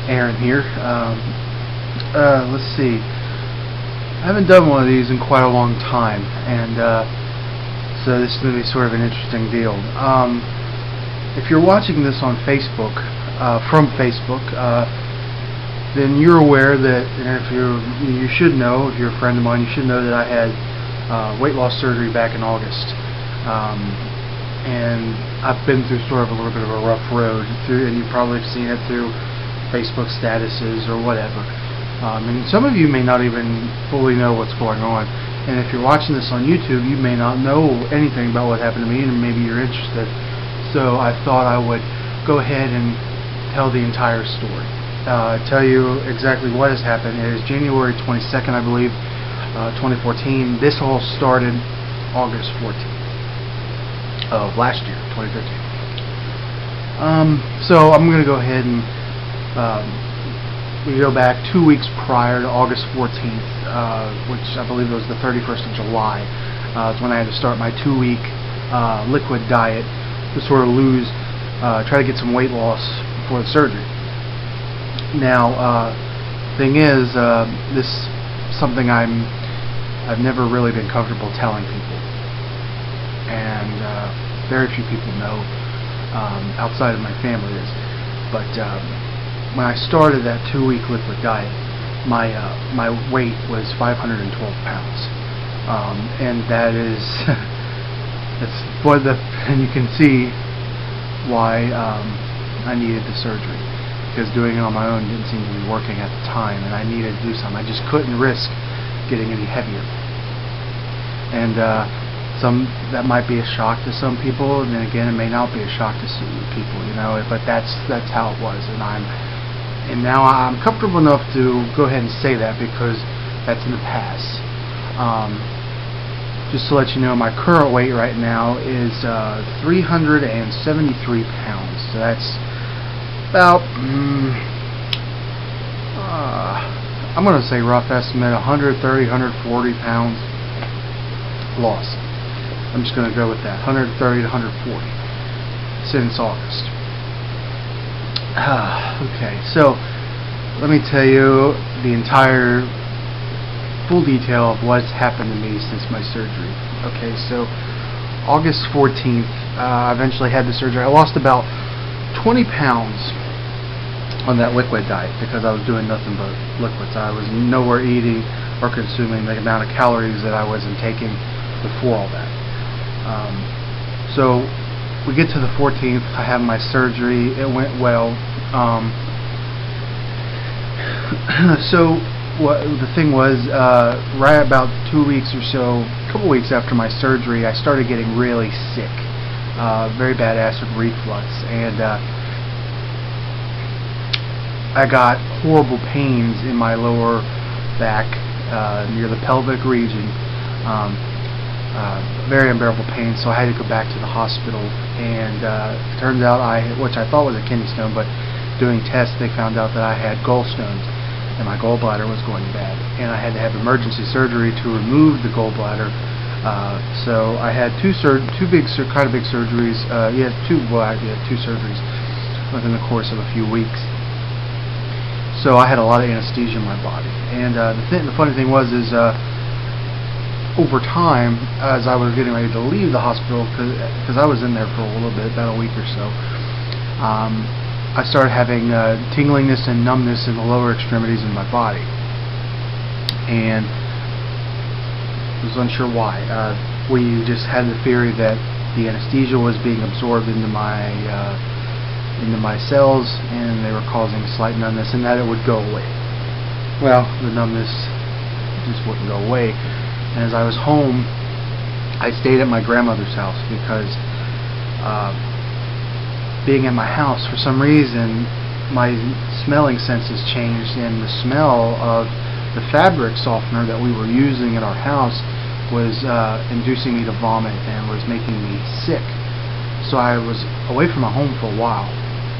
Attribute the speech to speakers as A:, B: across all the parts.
A: Aaron here. Let's see. I haven't done one of these in quite a long time, and so this is going to be sort of an interesting deal. If you're watching this on Facebook, from Facebook, then you're aware that, and if you should know, if you're a friend of mine, you should know that I had weight loss surgery back in August. And I've been through sort of a little bit of a rough road and you've probably seen it through Facebook statuses or whatever. And some of you may not even fully know what's going on. And if you're watching this on YouTube, you may not know anything about what happened to me, and maybe you're interested. So I thought I would go ahead and tell the entire story. Tell you exactly what has happened. It is January 22nd, I believe, 2014. This all started August 14th. Of last year, 2015. So I'm going to go ahead and we go back 2 weeks prior to August 14th, which I believe was the 31st of July, is when I had to start my 2-week liquid diet to sort of try to get some weight loss before the surgery. Now, thing is, this is something I've never really been comfortable telling people. And very few people know outside of my family is. But when I started that 2-week liquid diet, my weight was 512 pounds, and that is and you can see why I needed the surgery, because doing it on my own didn't seem to be working at the time, and I needed to do something. I just couldn't risk getting any heavier. And that might be a shock to some people, and then again, it may not be a shock to some people, you know. But that's how it was, and now I'm comfortable enough to go ahead and say that, because that's in the past. Just to let you know, my current weight right now is 373 pounds. So that's about I'm going to say rough estimate 130, 140 pounds lost. I'm just going to go with that, 130 to 140 since August. Okay, so let me tell you the entire full detail of what's happened to me since my surgery. Okay, so August 14th, I eventually had the surgery. I lost about 20 pounds on that liquid diet because I was doing nothing but liquids. I was nowhere eating or consuming the amount of calories that I wasn't taking before all that. So we get to the 14th, I have my surgery, it went well. So the thing was, right about 2 weeks or so, a couple weeks after my surgery, I started getting really sick, very bad acid reflux, and I got horrible pains in my lower back, near the pelvic region. Very unbearable pain, so I had to go back to the hospital, and it turns out which I thought was a kidney stone, but doing tests they found out that I had gallstones, and my gallbladder was going bad, and I had to have emergency surgery to remove the gallbladder. So I had two big surgeries. Two surgeries within the course of a few weeks. So I had a lot of anesthesia in my body, and the funny thing was over time, as I was getting ready to leave the hospital, because I was in there for a little bit, about a week or so, I started having tinglingness and numbness in the lower extremities of my body, and I was unsure why. We just had the theory that the anesthesia was being absorbed into my cells, and they were causing slight numbness, and that it would go away. Well, the numbness just wouldn't go away. And as I was home, I stayed at my grandmother's house because being at my house, for some reason, my smelling senses changed, and the smell of the fabric softener that we were using at our house was inducing me to vomit and was making me sick. So I was away from my home for a while,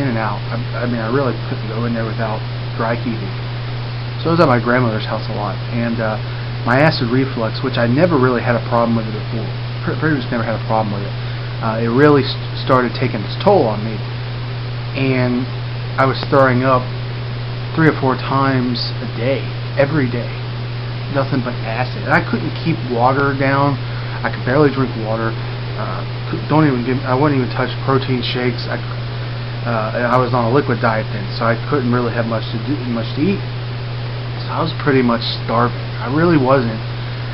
A: in and out. I mean, I really couldn't go in there without dry heaving. So I was at my grandmother's house a lot, and my acid reflux, which I never really had a problem with it before, pretty much never had a problem with it, it really started taking its toll on me, and I was throwing up 3 or 4 times a day, every day, nothing but acid. And I couldn't keep water down. I could barely drink water. I wouldn't even touch protein shakes. And I was on a liquid diet then, so I couldn't really have much to eat. So I was pretty much starving. I really wasn't.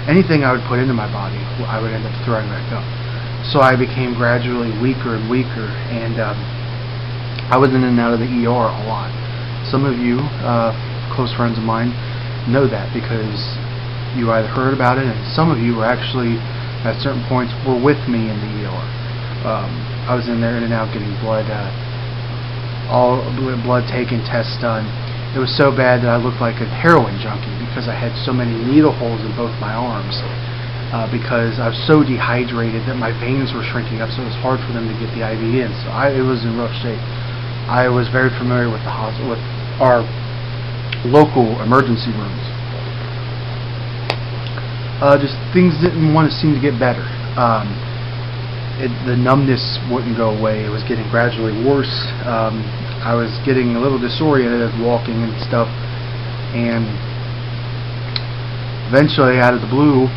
A: Anything I would put into my body, I would end up throwing back up. So I became gradually weaker and weaker, and I was in and out of the ER a lot. Some of you, close friends of mine, know that because you either heard about it, and some of you were actually, at certain points, were with me in the ER. I was in there in and out getting blood taken, tests done. It was so bad that I looked like a heroin junkie because I had so many needle holes in both my arms. Because I was so dehydrated that my veins were shrinking up, so it was hard for them to get the IV in. So it was in rough shape. I was very familiar with the hospital, with our local emergency rooms. Just things didn't want to seem to get better. The numbness wouldn't go away. It was getting gradually worse. I was getting a little disoriented walking and stuff, and eventually, out of the blue,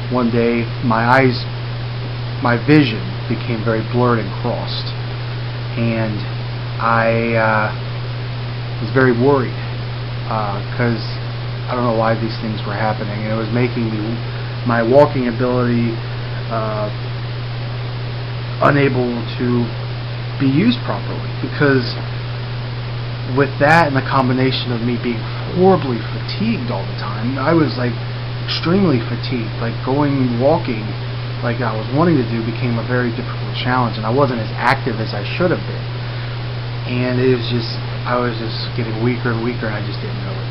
A: one day my vision became very blurred and crossed, and I was very worried because I don't know why these things were happening, and it was making my walking ability unable to be used properly, because with that and the combination of me being horribly fatigued all the time, I was like extremely fatigued. Like walking like I was wanting to do became a very difficult challenge, and I wasn't as active as I should have been, and it was just, I was just getting weaker and weaker, and I just didn't know it.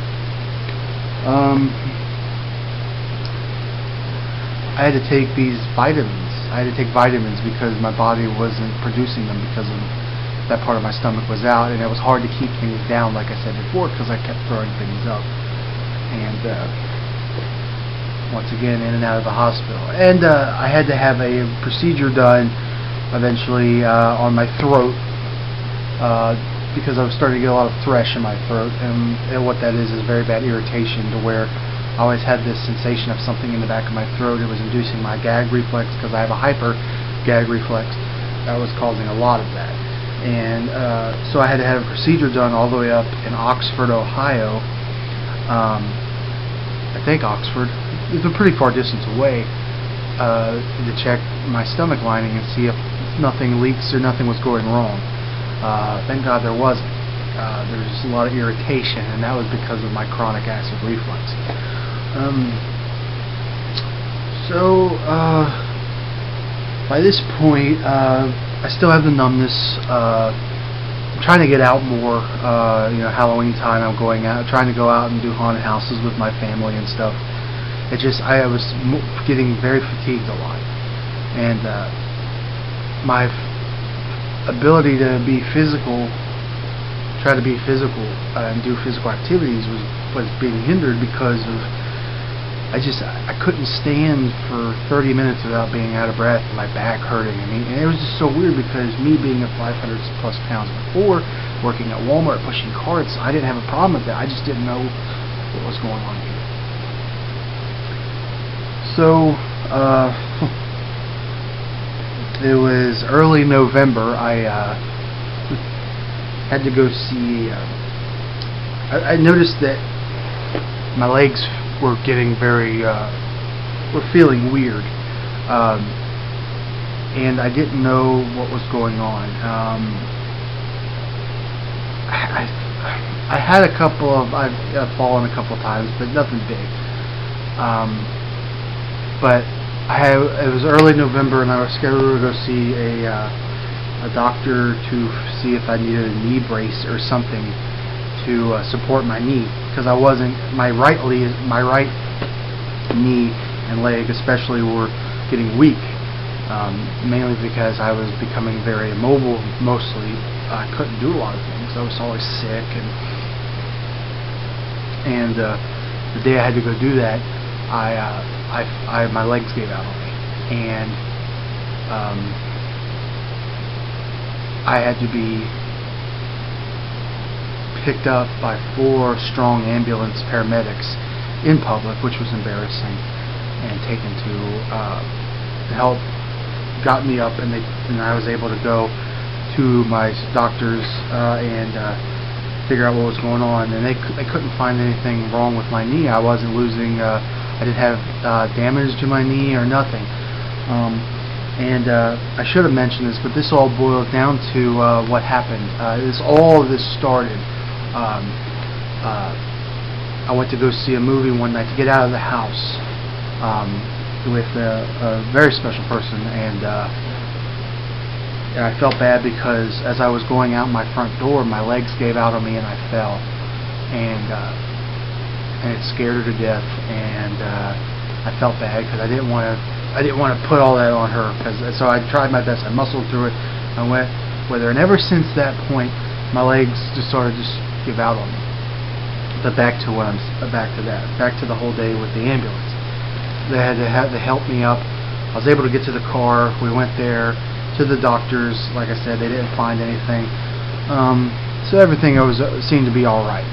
A: I had to take these vitamins. I had to take vitamins because my body wasn't producing them because of that part of my stomach was out, and it was hard to keep things down, like I said before, because I kept throwing things up. And once again, in and out of the hospital. And I had to have a procedure done eventually on my throat because I was starting to get a lot of thrush in my throat, and what that is very bad irritation, to where I always had this sensation of something in the back of my throat. It was inducing my gag reflex, because I have a hyper gag reflex. That was causing a lot of that. And so I had to have a procedure done all the way up in Oxford, Ohio. I think Oxford. It's a pretty far distance away, to check my stomach lining and see if nothing leaks or nothing was going wrong. Thank God there wasn't. There was just a lot of irritation, and that was because of my chronic acid reflux. By this point, I still have the numbness. I'm trying to get out more. Halloween time, I'm going out, trying to go out and do haunted houses with my family and stuff. It just, I was getting very fatigued a lot, and my ability to be physical, try to be physical and do physical activities was being hindered because of I couldn't stand for 30 minutes without being out of breath and my back hurting. I mean, and it was just so weird because me being at 500 plus pounds before, working at Walmart pushing carts, I didn't have a problem with that. I just didn't know what was going on here. So it was early November. I had to go see. I noticed that my legs were getting were feeling weird, and I didn't know what was going on. I had a couple of, I've fallen a couple of times, but nothing big. But it was early November, and I was scheduled to go see a doctor to see if I needed a knee brace or something to support my knee, because I wasn't, my right knee and leg especially were getting weak, mainly because I was becoming very immobile. Mostly I couldn't do a lot of things. I was always sick, and the day I had to go do that, my legs gave out on me, and I had to be picked up by 4 strong ambulance paramedics in public, which was embarrassing, and taken to help, got me up, and I was able to go to my doctors and figure out what was going on, and they couldn't find anything wrong with my knee. I wasn't losing, I didn't have damage to my knee or nothing. I should have mentioned this, but this all boils down to what happened. All of this started. I went to go see a movie one night to get out of the house with a very special person, and I felt bad because as I was going out my front door, my legs gave out on me and I fell, and it scared her to death, and I felt bad because I didn't want to put all that on her, so I tried my best. I muscled through it. I went with her, and ever since that point, my legs just sort of give out on me. But back to the whole day with the ambulance. They had to help me up. I was able to get to the car. We went there to the doctors. Like I said, they didn't find anything. So everything seemed to be all right.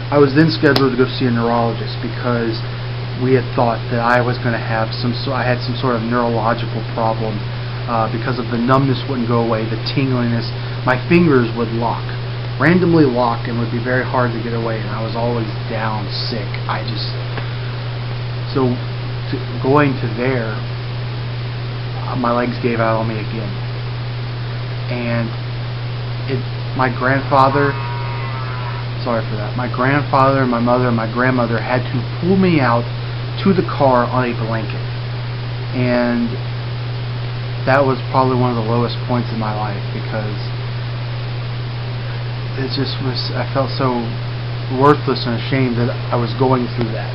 A: I was then scheduled to go see a neurologist because we had thought that I was going to have I had some sort of neurological problem because of the numbness wouldn't go away, the tingliness. My fingers would randomly lock, and would be very hard to get away, and I was always down sick. Going to there, my legs gave out on me again, and my grandfather, my mother, and my grandmother had to pull me out to the car on a blanket, and that was probably one of the lowest points in my life, because it just was, I felt so worthless and ashamed that I was going through that.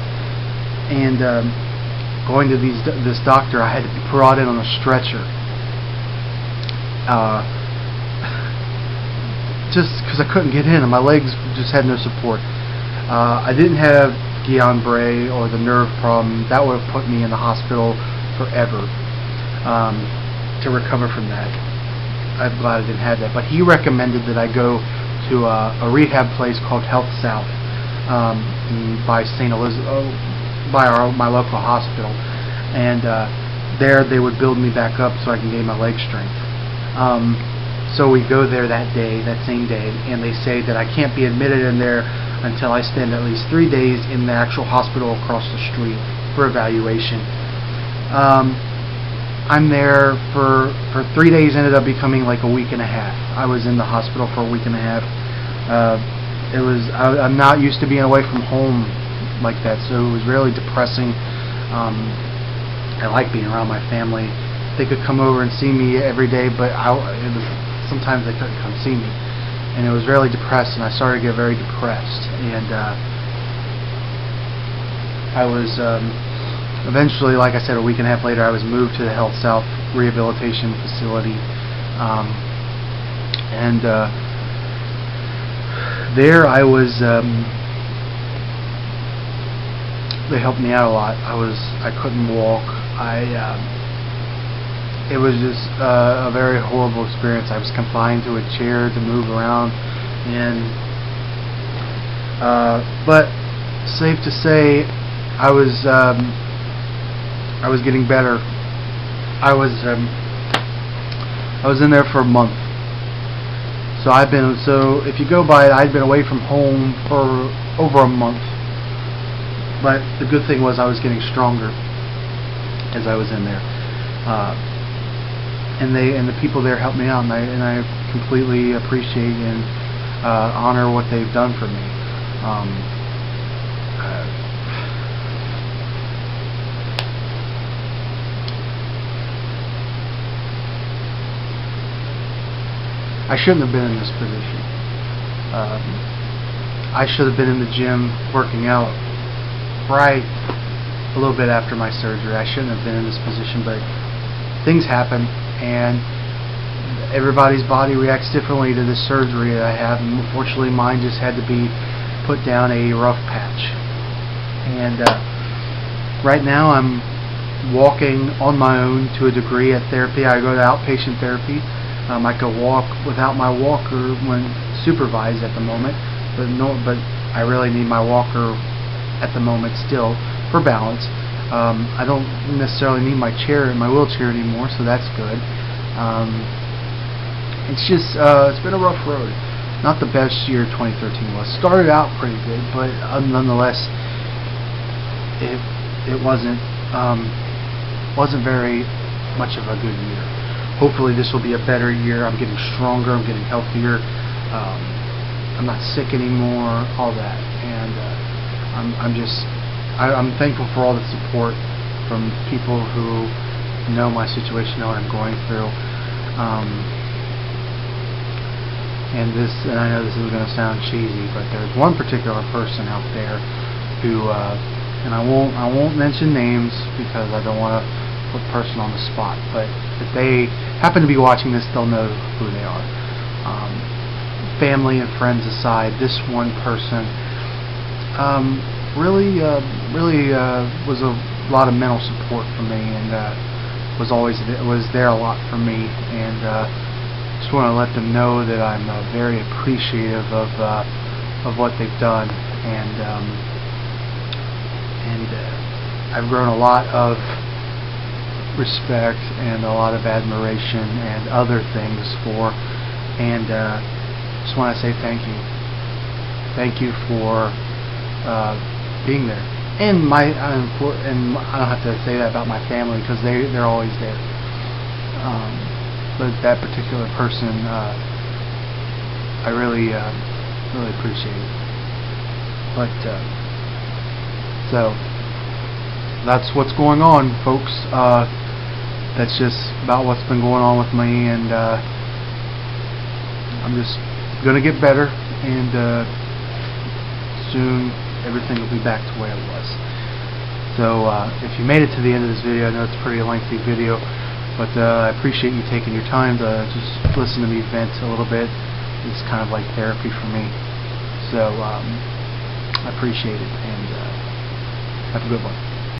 A: And going to this doctor, I had to be brought in on a stretcher. Just because I couldn't get in, and my legs just had no support. I didn't have Guillain-Barré or the nerve problem. That would have put me in the hospital forever to recover from that. I'm glad I didn't have that. But he recommended that I go to a rehab place called Health South by St. Elizabeth, by my local hospital, and there they would build me back up so I can gain my leg strength. So we go there that same day, and they say that I can't be admitted in there until I spend at least 3 days in the actual hospital across the street for evaluation. I'm there for 3 days, ended up becoming like a week and a half. I was in the hospital for a week and a half. I'm not used to being away from home like that, so it was really depressing. I like being around my family. They could come over and see me every day, but sometimes they couldn't come see me, and it was really depressed, and I started to get very depressed, and I was eventually, like I said, a week and a half later, I was moved to the Health South Rehabilitation Facility, and there I was, they helped me out a lot. I couldn't walk. It was just a very horrible experience. I was confined to a chair to move around, and but safe to say, I was getting better. I was in there for a month. So if you go by it, I'd been away from home for over a month. But the good thing was I was getting stronger as I was in there. And the people there helped me out, and I completely appreciate and honor what they've done for me. I shouldn't have been in this position. I should have been in the gym working out right a little bit after my surgery. I shouldn't have been in this position, but things happen, and everybody's body reacts differently to this surgery that I have, and unfortunately mine just had to be put down a rough patch. And right now I'm walking on my own to a degree at therapy. I go to outpatient therapy. I could walk without my walker when supervised at the moment, but I really need my walker at the moment still for balance. I don't necessarily need my wheelchair anymore, so that's good. It's just it's been a rough road. Not the best year 2013 was. Started out pretty good, but nonetheless, it wasn't very much of a good year. Hopefully this will be a better year. I'm getting stronger, I'm getting healthier, I'm not sick anymore, all that, and I'm thankful for all the support from people who know my situation, know what I'm going through. And I know this is going to sound cheesy, but there's one particular person out there who, and I won't mention names because I don't want to put a person on the spot, but if they happen to be watching this, they'll know who they are. Family and friends aside, this one person really was a lot of mental support for me, and was there a lot for me, and just want to let them know that I'm very appreciative of what they've done, and I've grown a lot of respect and a lot of admiration and other things for, and just want to say thank you. Thank you for being there. And and I don't have to say that about my family because they're always there. But that particular person, I really appreciate it. But so that's what's going on, folks. That's just about what's been going on with me, and I'm just gonna get better, and soon everything will be back to where it was. So if you made it to the end of this video, I know it's a pretty lengthy video, but I appreciate you taking your time to just listen to me vent a little bit. It's kind of like therapy for me. So I appreciate it, and have a good one.